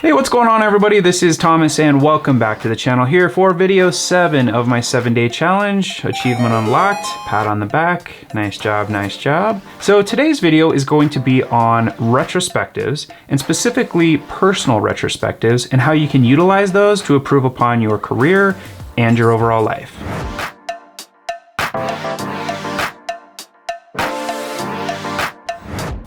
Hey, what's going on everybody? This is Thomas and welcome back to the channel here for video 7 of my 7-day challenge. Achievement unlocked, pat on the back, nice job, nice job. So today's video is going to be on retrospectives and specifically personal retrospectives and how you can utilize those to improve upon your career and your overall life.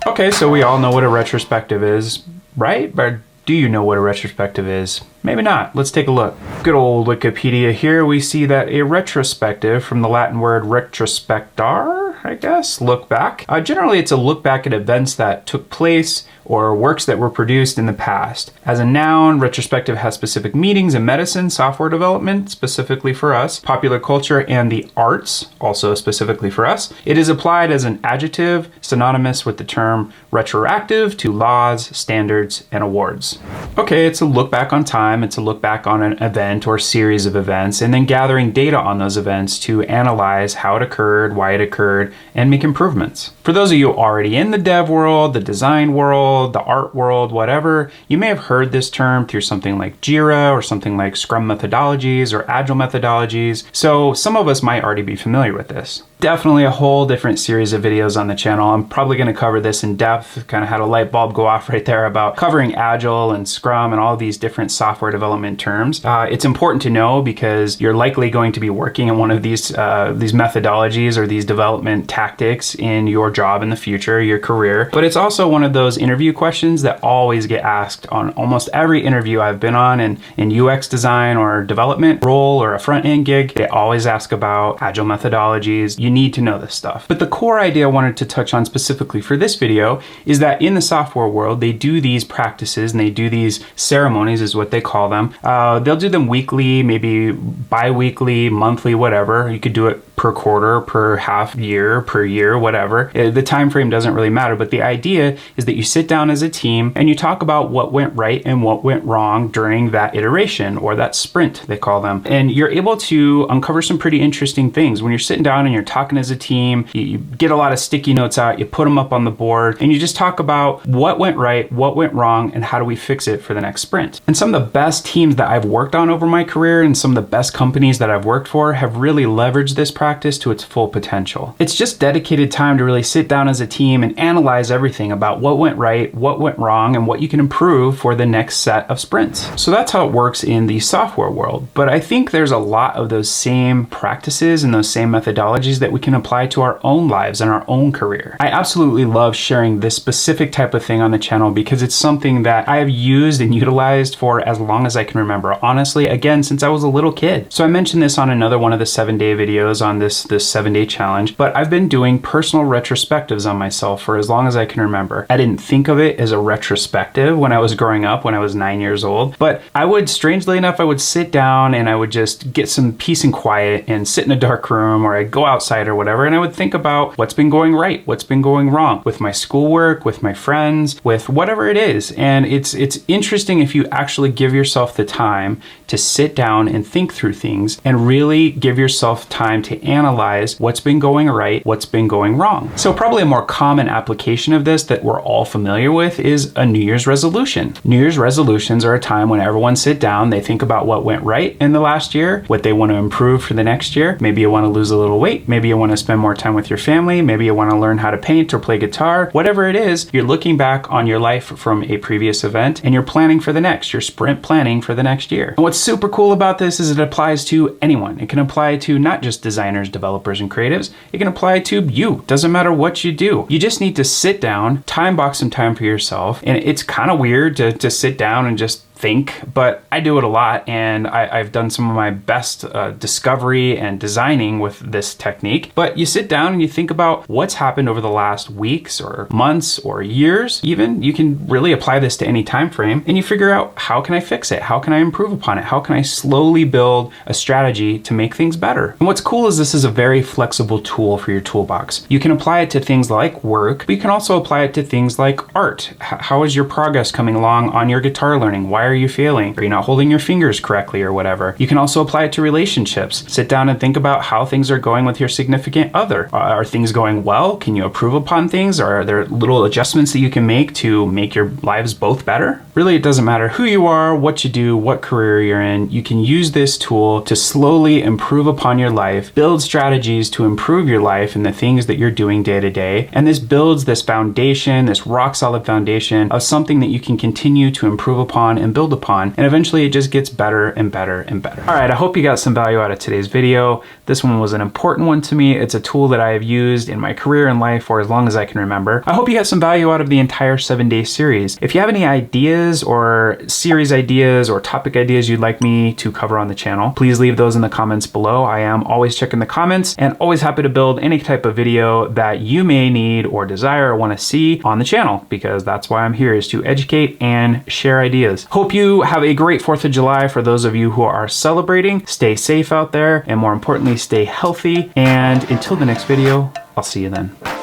Okay, so we all know what a retrospective is, right? But do you know what a retrospective is? Maybe not. Let's take a look. Good old Wikipedia here. We see that a retrospective, from the Latin word retrospectare, I guess, look back. Generally, it's a look back at events that took place or works that were produced in the past. As a noun, retrospective has specific meanings in medicine, software development, specifically for us, popular culture, and the arts, also specifically for us. It is applied as an adjective, synonymous with the term retroactive to laws, standards, and awards. Okay, it's a look back on time, it's a look back on an event or series of events, and then gathering data on those events to analyze how it occurred, why it occurred, and make improvements. For those of you already in the dev world, the design world, the art world, whatever, you may have heard this term through something like Jira or something like Scrum methodologies or Agile methodologies. So some of us might already be familiar with this. Definitely a whole different series of videos on the channel. I'm probably going to cover this in depth, kind of had a light bulb go off right there about covering Agile and Scrum and all these different software development terms. It's important to know because you're likely going to be working in one of these methodologies or these development tactics in your job in the future, your career. But it's also one of those interview questions that always get asked on almost every interview I've been on in UX design or development role or a front-end gig. They always ask about Agile methodologies. You need to know this stuff. But the core idea I wanted to touch on specifically for this video is that in the software world, they do these practices and they do these ceremonies is what they call them. They'll do them weekly, maybe bi-weekly, monthly, whatever. You could do it per quarter, per half year, per year, whatever. The time frame doesn't really matter, but the idea is that you sit down as a team and you talk about what went right and what went wrong during that iteration or that sprint, they call them. And you're able to uncover some pretty interesting things. When you're sitting down and you're talking as a team, you get a lot of sticky notes out, you put them up on the board, and you just talk about what went right, what went wrong, and how do we fix it for the next sprint. And some of the best teams that I've worked on over my career and some of the best companies that I've worked for have really leveraged this practice to its full potential. It's just dedicated time to really sit down as a team and analyze everything about what went right, what went wrong, and what you can improve for the next set of sprints. So that's how it works in the software world. But I think there's a lot of those same practices and those same methodologies that we can apply to our own lives and our own career. I absolutely love sharing this specific type of thing on the channel because it's something that I have used and utilized for as long as I can remember. Honestly, again, since I was a little kid. So I mentioned this on another one of the 7-day videos on this 7-day challenge, but I've been doing personal retrospectives on myself for as long as I can remember. I didn't think of it as a retrospective when I was growing up, when I was 9 years old, but I would, strangely enough, I would sit down and I would just get some peace and quiet and sit in a dark room, or I'd go outside or whatever, and I would think about what's been going right, what's been going wrong with my schoolwork, with my friends, with whatever it is. And it's interesting if you actually give yourself the time to sit down and think through things and really give yourself time to analyze what's been going right, what's been going wrong. So probably a more common application of this that we're all familiar with is a New Year's resolution. New Year's resolutions are a time when everyone sit down, they think about what went right in the last year, what they want to improve for the next year. Maybe you want to lose a little weight, maybe you want to spend more time with your family, maybe you want to learn how to paint or play guitar. Whatever it is, you're looking back on your life from a previous event and you're planning for the next, you're sprint planning for the next year. And what's super cool about this is it applies to anyone. It can apply to not just designers, developers, and creatives. It can apply to you. Doesn't matter what you do. You just need to sit down, time box some time for yourself. And it's kind of weird to sit down and just think, but I do it a lot, and I've done some of my best discovery and designing with this technique. But you sit down and you think about what's happened over the last weeks or months or years even. You can really apply this to any time frame, and you figure out, how can I fix it? How can I improve upon it? How can I slowly build a strategy to make things better? And what's cool is this is a very flexible tool for your toolbox. You can apply it to things like work, but you can also apply it to things like art. How is your progress coming along on your guitar learning? Why are you failing? Are you not holding your fingers correctly or whatever? You can also apply it to relationships. Sit down and think about how things are going with your significant other. Are things going well? Can you improve upon things? Are there little adjustments that you can make to make your lives both better? Really, it doesn't matter who you are, what you do, what career you're in. You can use this tool to slowly improve upon your life, build strategies to improve your life and the things that you're doing day to day. And this builds this foundation, this rock solid foundation of something that you can continue to improve upon and build upon. And eventually it just gets better and better and better. All right, I hope you got some value out of today's video. This one was an important one to me. It's a tool that I have used in my career and life for as long as I can remember. I hope you got some value out of the entire 7-day series. If you have any ideas or series ideas or topic ideas you'd like me to cover on the channel, please leave those in the comments below. I am always checking the comments and always happy to build any type of video that you may need or desire or want to see on the channel, because that's why I'm here, is to educate and share ideas. Hope you have a great 4th of July for those of you who are celebrating. Stay safe out there, and more importantly, stay healthy. And until the next video, I'll see you then.